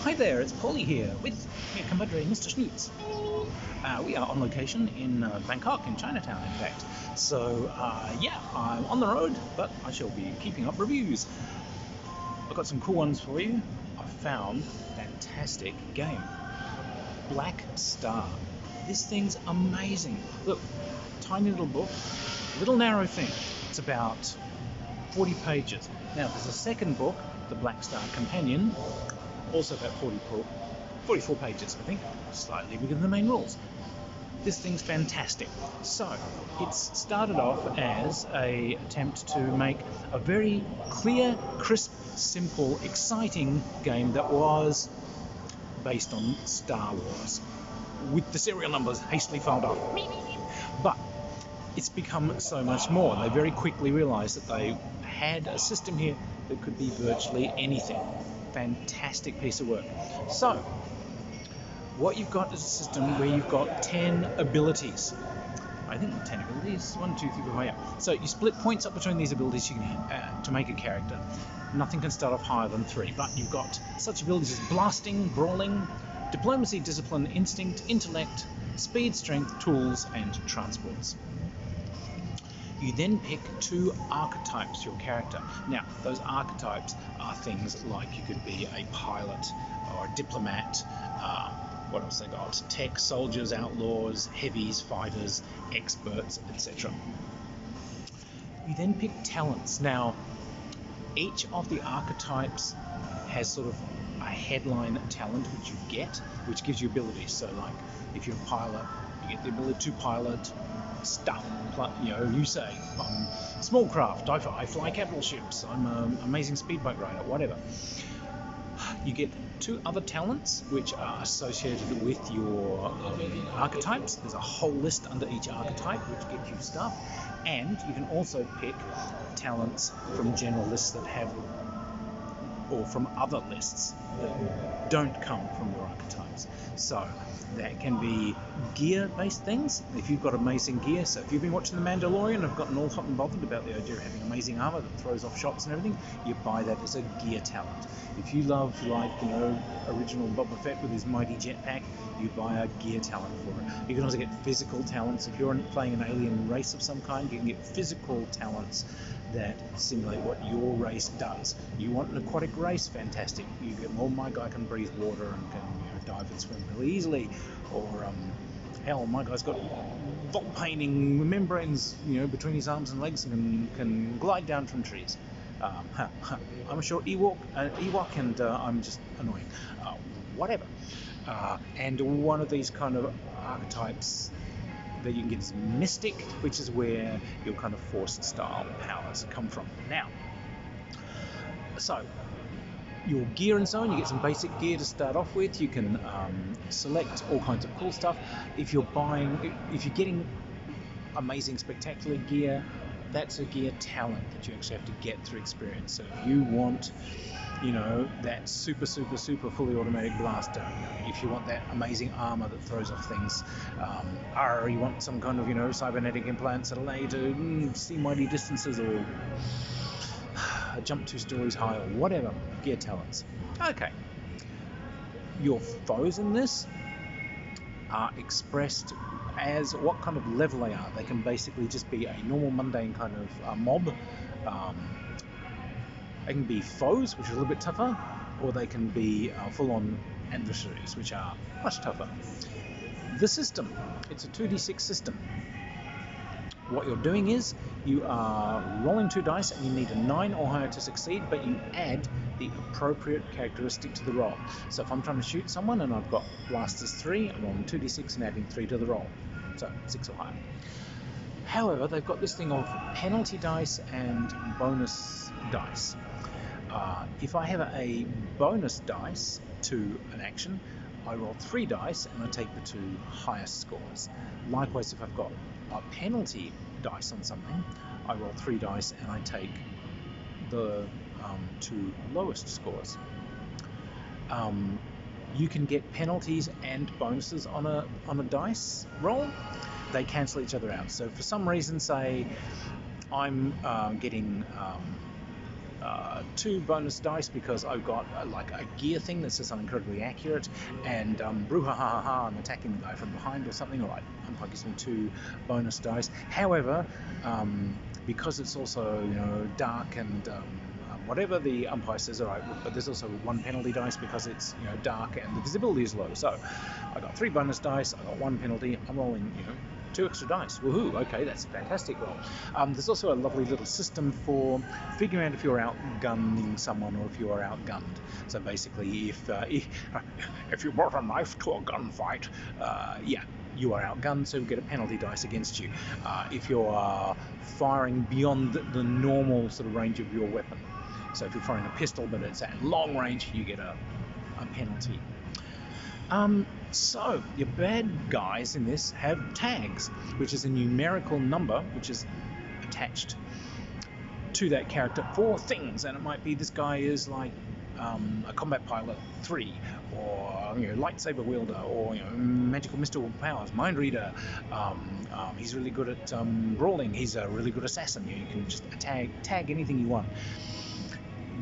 Hi there, it's Paulie here with Mia Kambudra and Mr. Schnoots. We are on location in Bangkok, in Chinatown, in fact. So, yeah, I'm on the road, but I shall be keeping up reviews. I've got some cool ones for you. I found a fantastic game. Black Star. This thing's amazing. Look, tiny little book, little narrow thing. It's about 40 pages. Now, there's a second book, The Black Star Companion, also about 44 pages, I think, slightly bigger than the main rules. This thing's fantastic. So, it's started off as an attempt to make a very clear, crisp, simple, exciting game that was based on Star Wars, with the serial numbers hastily filed off. But it's become so much more. They very quickly realised that they had a system here that could be virtually anything. Fantastic piece of work. So, what you've got is a system where you've got 10 abilities. I think 10 abilities. 1, 2, 3, 4, yeah. So you split points up between these abilities you can, to make a character. Nothing can start off higher than 3, but you've got such abilities as blasting, brawling, diplomacy, discipline, instinct, intellect, speed, strength, tools, and transports. You then pick 2 archetypes for your character. Now, those archetypes are things like you could be a pilot or a diplomat. What else they got? Tech, soldiers, outlaws, heavies, fighters, experts, etc. You then pick talents. Now, each of the archetypes has sort of a headline talent which you get, which gives you abilities. So, like, if you're a pilot, you get the ability to pilot stuff. You say, I'm small craft, I fly capital ships, I'm an amazing speedboat rider, whatever. You get 2 other talents which are associated with your archetypes. There's a whole list under each archetype which gives you stuff, and you can also pick talents from general lists that have, or from other lists that don't come from your archetypes. So that can be gear-based things. If you've got amazing gear, so if you've been watching The Mandalorian and have gotten all hot and bothered about the idea of having amazing armor that throws off shots and everything, you buy that as a gear talent. If you love, original Boba Fett with his mighty jetpack, you buy a gear talent for it. You can also get physical talents. If you're playing an alien race of some kind, you can get physical talents that simulate what your race does. You want an aquatic race? Fantastic. You get, well, my guy can breathe water and can dive and swim really easily. Or, hell, my guy's got vault painting membranes, between his arms and legs and can glide down from trees. I'm a short Ewok, and I'm just annoying. Whatever. And one of these kind of archetypes that you can get is Mystic, which is where your kind of Force style powers come from. Now, so your gear and so on, you get some basic gear to start off with. You can select all kinds of cool stuff. If you're getting amazing, spectacular gear, that's a gear talent that you actually have to get through experience. So if you want, that super, super, super fully automatic blaster, if you want that amazing armor that throws off things, or you want some kind of, cybernetic implants that allow you to see mighty distances or jump 2 stories high or whatever, gear talents. Okay. Your foes in this are expressed as what kind of level they are. They can basically just be a normal, mundane kind of mob. They can be foes, which are a little bit tougher, or they can be full-on adversaries, which are much tougher. The system, it's a 2d6 system. What you're doing is you are rolling 2 dice and you need a 9 or higher to succeed, but you add the appropriate characteristic to the roll. So if I'm trying to shoot someone and I've got blasters 3, I'm rolling 2d6 and adding 3 to the roll. So 6 or higher. However, they've got this thing of penalty dice and bonus dice. If I have a bonus dice to an action, I roll 3 dice and I take the 2 highest scores. Likewise, if I've got a penalty dice on something, I roll 3 dice and I take the 2 lowest scores. You can get penalties and bonuses on a dice roll. They cancel each other out. So for some reason, say I'm getting 2 bonus dice because I've got like a gear thing that says I'm incredibly accurate, and brouhaha, I'm attacking the guy from behind or something. All right, umpire gives me 2 bonus dice. However, because it's also, you know, dark and whatever the umpire says, all right, but there's also 1 penalty dice because it's, you know, dark and the visibility is low. So I got 3 bonus dice, I got 1 penalty, I'm rolling, you know, 2 extra dice. Woohoo! Okay, that's a fantastic roll. There's also a lovely little system for figuring out if you're outgunning someone or if you are outgunned. So basically, if you brought a knife to a gunfight, yeah, you are outgunned, so you get a penalty dice against you. If you are firing beyond the normal sort of range of your weapon, so if you're firing a pistol but it's at long range, you get a penalty. So your bad guys in this have tags, which is a numerical number which is attached to that character for things, and it might be this guy is like a combat pilot 3, or, you know, lightsaber wielder, or, you know, magical mystical powers, mind reader. He's really good at brawling. He's a really good assassin. You can just tag anything you want.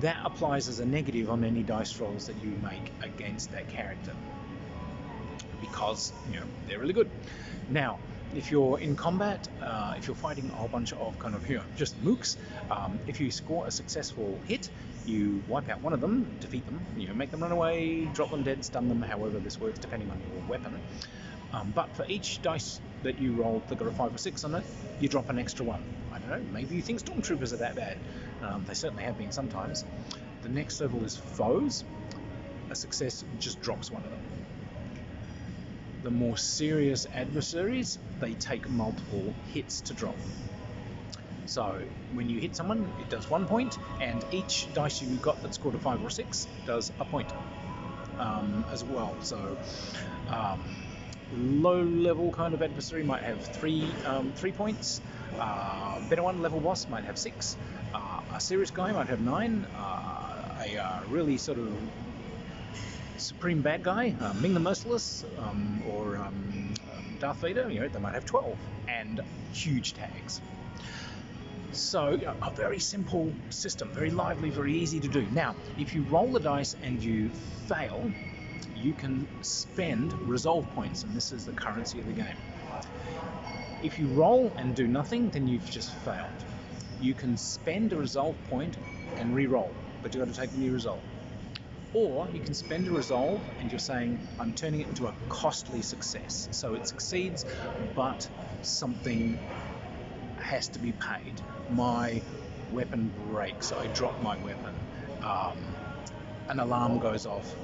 That applies as a negative on any dice rolls that you make against that character, because, you know, they're really good. Now, if you're in combat, if you're fighting a whole bunch of kind of, you know, just mooks, if you score a successful hit, you wipe out one of them, defeat them, you know, make them run away, drop them dead, stun them, however this works depending on your weapon. But for each dice that you rolled that got a 5 or 6 on it, you drop an extra one. I don't know, maybe you think stormtroopers are that bad. They certainly have been sometimes. The next level is foes. A success just drops one of them. The more serious adversaries, they take multiple hits to drop. So when you hit someone, it does 1 point, and each dice you got that scored a 5 or 6 does a point as well. So low-level kind of adversary might have 3 points. Better one, level boss, might have 6. A serious guy might have 9. A really sort of supreme bad guy, Ming the Merciless, or Darth Vader, you know, they might have 12, and huge tags. So, you know, a very simple system, very lively, very easy to do. Now, if you roll the dice and you fail, you can spend resolve points, and this is the currency of the game. If you roll and do nothing, then you've just failed. You can spend a resolve point and re-roll, but you've got to take the new resolve. Or you can spend a resolve and you're saying, I'm turning it into a costly success. So it succeeds, but something has to be paid. My weapon breaks, I drop my weapon. An alarm goes off.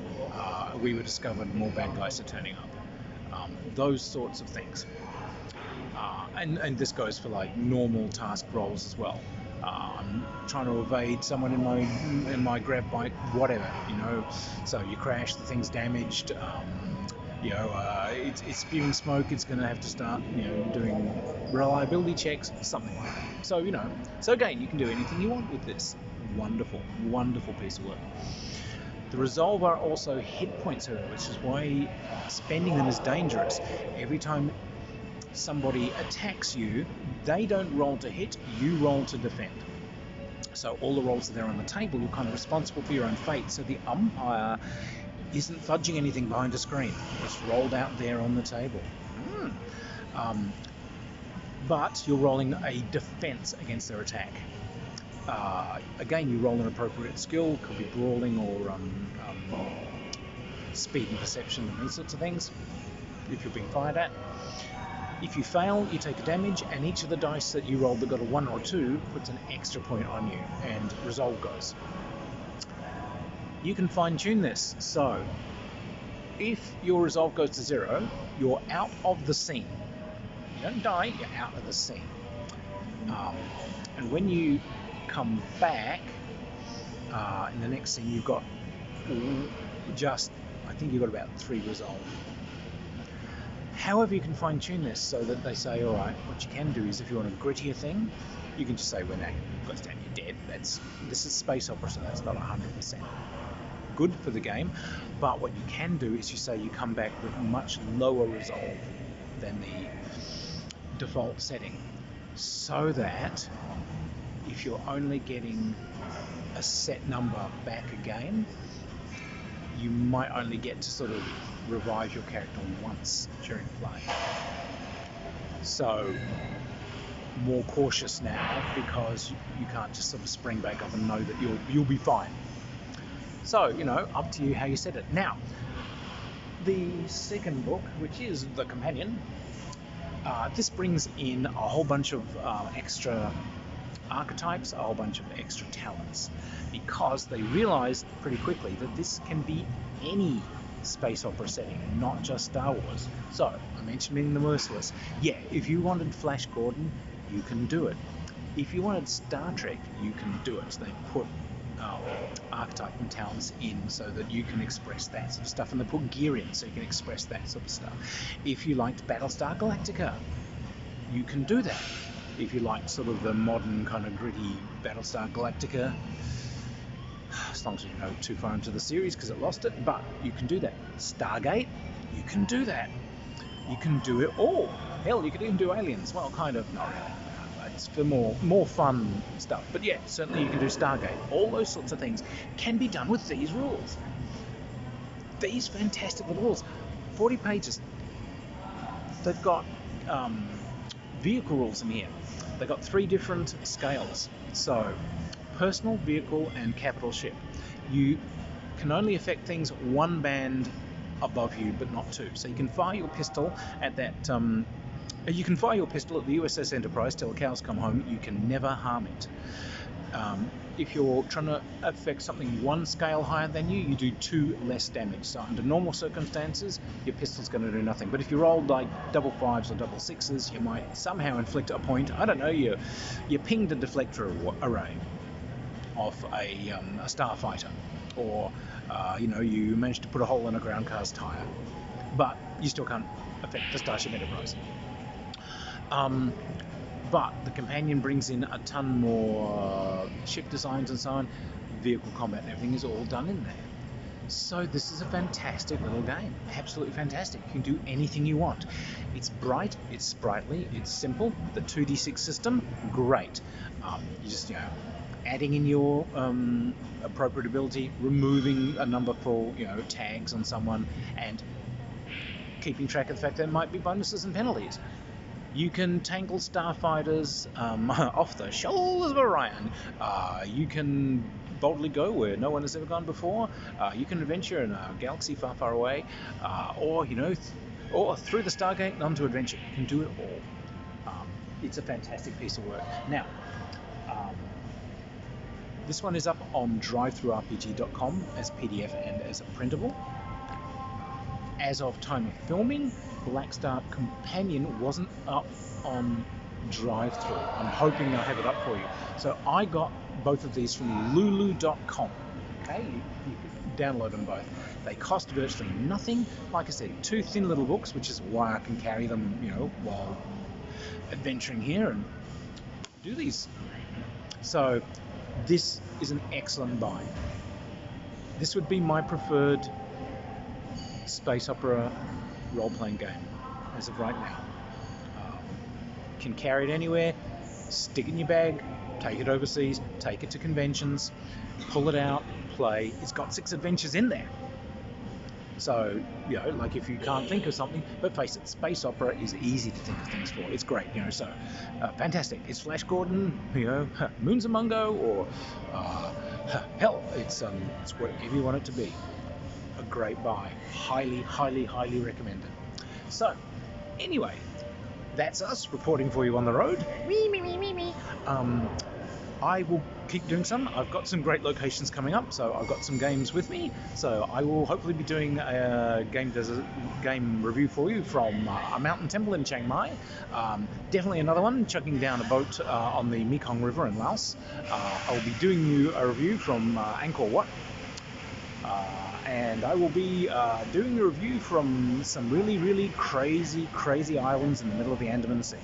We were discovered, more bad guys are turning up. Those sorts of things. And this goes for like normal task rolls as well. I'm trying to evade someone in my grab bike, whatever, you know. So you crash, the thing's damaged. You know, it's spewing smoke. It's going to have to start, you know, doing reliability checks, something like that. So, you know, so again, you can do anything you want with this. Wonderful, wonderful piece of work. The resolve are also hit points here, which is why spending them is dangerous. Every time somebody attacks you, they don't roll to hit, you roll to defend. So all the rolls are there on the table, you're kind of responsible for your own fate. So the umpire isn't fudging anything behind a screen. It's rolled out there on the table. But you're rolling a defense against their attack. Again, you roll an appropriate skill, could be brawling or speed and perception and these sorts of things, if you're being fired at. If you fail, you take a damage, and each of the dice that you rolled that got a 1 or 2 puts an extra point on you, and resolve goes. You can fine-tune this, so if your resolve goes to 0, you're out of the scene. You don't die, you're out of the scene. And when you come back, in the next scene you've got I think you've got about 3 resolve. However, you can fine-tune this so that they say, all right, what you can do is if you want a grittier thing, you can just say, when that goes down, you're dead. This is space opera, so that's not 100% good for the game. But what you can do is you say you come back with much lower resolve than the default setting, so that if you're only getting a set number back again, you might only get to sort of revive your character once during play. So more cautious now, because you can't just sort of spring back up and know that you'll be fine. So, up to you how you set it. Now, the second book, which is The Companion, this brings in a whole bunch of extra archetypes, a whole bunch of extra talents, because they realized pretty quickly that this can be any space opera setting, not just Star Wars. So, I mentioned The Merciless. Yeah, if you wanted Flash Gordon, you can do it. If you wanted Star Trek, you can do it. So they put archetype and talents in so that you can express that sort of stuff, and they put gear in so you can express that sort of stuff. If you liked Battlestar Galactica, you can do that. If you liked sort of the modern kind of gritty Battlestar Galactica, as long as you don't go too far into the series because it lost it, but you can do that. Stargate, you can do that. You can do it all. Hell, you could even do Aliens. Well, kind of, not really. It's for more fun stuff. But yeah, certainly you can do Stargate. All those sorts of things can be done with these rules. These fantastic little rules. 40 pages. They've got vehicle rules in here. They've got 3 different scales. So, personal, vehicle, and capital ship. You can only affect things 1 band above you, but not 2. So you can fire your pistol at that... You can fire your pistol at the USS Enterprise till the cows come home. You can never harm it. If you're trying to affect something 1 scale higher than you, you do 2 less damage. So under normal circumstances, your pistol's going to do nothing. But if you rolled like double 5s or double 6s, you might somehow inflict a point. I don't know. You pinged a deflector array off a starfighter, or you managed to put a hole in a ground cars tire, but you still can't affect the Starship Enterprise. But the Companion brings in a ton more ship designs and so on. Vehicle combat and everything is all done in there. So this is a fantastic little game. Absolutely fantastic. You can do anything you want. It's bright, it's sprightly, it's simple. The 2d6 system, great. You just, adding in your appropriate ability, removing a number for, tags on someone, and keeping track of the fact that there might be bonuses and penalties. You can tangle starfighters off the shoulders of Orion. You can boldly go where no one has ever gone before. You can adventure in a galaxy far, far away, or through the Stargate and onto adventure. You can do it all. It's a fantastic piece of work. Now, this one is up on DriveThruRPG.com as PDF and as a printable. As of time of filming, Blackstar Companion wasn't up on Drive-Thru. I'm hoping they'll have it up for you. So I got both of these from Lulu.com. Okay, you can download them both. They cost virtually nothing. Like I said, 2 thin little books, which is why I can carry them, while adventuring here and do these. So this is an excellent buy. This would be my preferred space opera role-playing game as of right now. Can carry it anywhere, stick it in your bag, take it overseas, take it to conventions, pull it out, play. It's got 6 adventures in there. So, like if you can't think of something, but face it, space opera is easy to think of things for. It's great, so fantastic. It's Flash Gordon, Moons of Mungo, or hell, it's whatever you want it to be. A great buy. Highly, highly, highly recommended. So, anyway, that's us reporting for you on the road. Me. I will keep doing some. I've got some great locations coming up, so I've got some games with me. So I will hopefully be doing a game review for you from a mountain temple in Chiang Mai. Definitely another one, chugging down a boat on the Mekong River in Laos. I'll be doing you a review from Angkor Wat. And I will be doing a review from some really, really crazy, crazy islands in the middle of the Andaman Sea.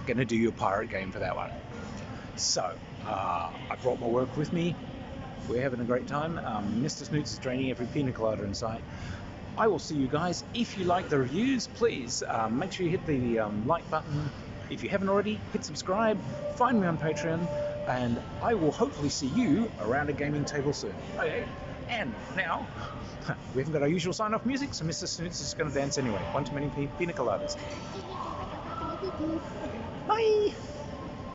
Gonna do you a pirate game for that one. So, I brought my work with me. We're having a great time. Mr. Snoots is draining every pina colada in sight. I will see you guys. If you like the reviews, please make sure you hit the like button. If you haven't already, hit subscribe. Find me on Patreon. and I will hopefully see you around a gaming table soon. Okay, and now we haven't got our usual sign-off music, so Mr. Snoots is going to dance anyway. One too many pina coladas. Bye.